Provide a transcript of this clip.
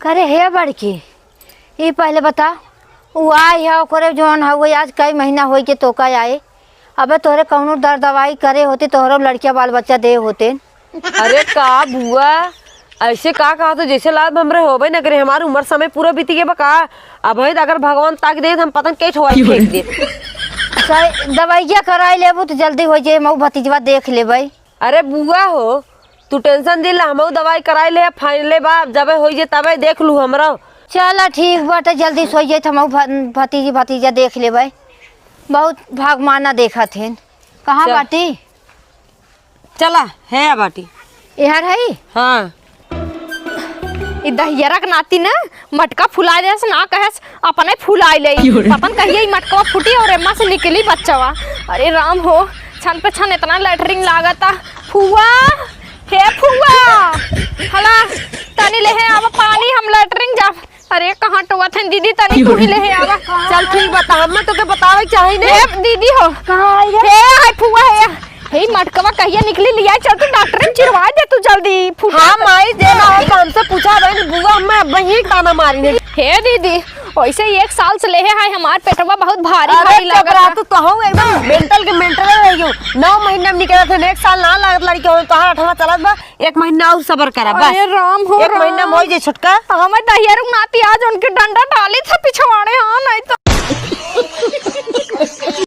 करे है बड़की ये पहले बता वो आई है ओकरे जौन है आज कई महीना हो के तो का आए। अबे तोहरे कौनो दर दवाई करे होते तोहरो लड़किया बाल बच्चा दे होते। अरे का बुआ ऐसे का कहा तो जैसे लाभ हमरे होबे न करे हमारी उम्र समय पूरा बीती के बका। अब अगर भगवान ताक दे हम पतंग के ठोई फेंक दे। दवाइया कराई लेबू तो जल्दी हो जाए मऊ भतीजवा देख लेबै। अरे बुआ हो तू टेंशन दिला हम दवाई कराई ले फाइन ले बा जब हो जे तबे देख लू हमरा। चल ठीक बाटे जल्दी सो जाए हम भतीजी भतीजा देख लेबै। बहुत भागमाना देखा थे कहाँ बाटी चला है बाटी यार है। हाँ दहियरा के नाती ना मटका फुला दे ना कहे अपने फुला ले अपन कहिए मटका फूटी और एम्मा से निकली बच्चावा। अरे राम हो छन पे छन इतना लेटरिंग लागता। फुआ हे फुआ हला तनी ले है अब पानी हम लेटरिंग जा। अरे कहाँ टोवा थे दीदी तनी तू ही ले है आवा। चल ठीक बता हम तो के बतावे चाहिए ने दीदी हो कहाँ आई हे हाय फुआ है हे मटकवा कहिया निकली लिया चल तू डॉक्टर ने चिरवा दे तू जल्दी फुटा। हाँ माई देना हो तो हमसे पूछा बहन बुआ मैं वही ताना मारी ने। हे दीदी वैसे ही 1 साल से ले है हमार पेटवा बहुत भारी अरे भारी लग रहा तो कहूं एकदम मेंटल के मेंटल रह गयो 9 महीना में निकला थे 1 साल ना लागत लड़की हो तो 8वां चलत बा 1 महीना और सब्र करा बस। अरे राम हो 1 महीना में हो जे छुटका। हमें दहिया नाती आज उनके डंडा डाली था पिछवाड़े। हाँ नहीं तो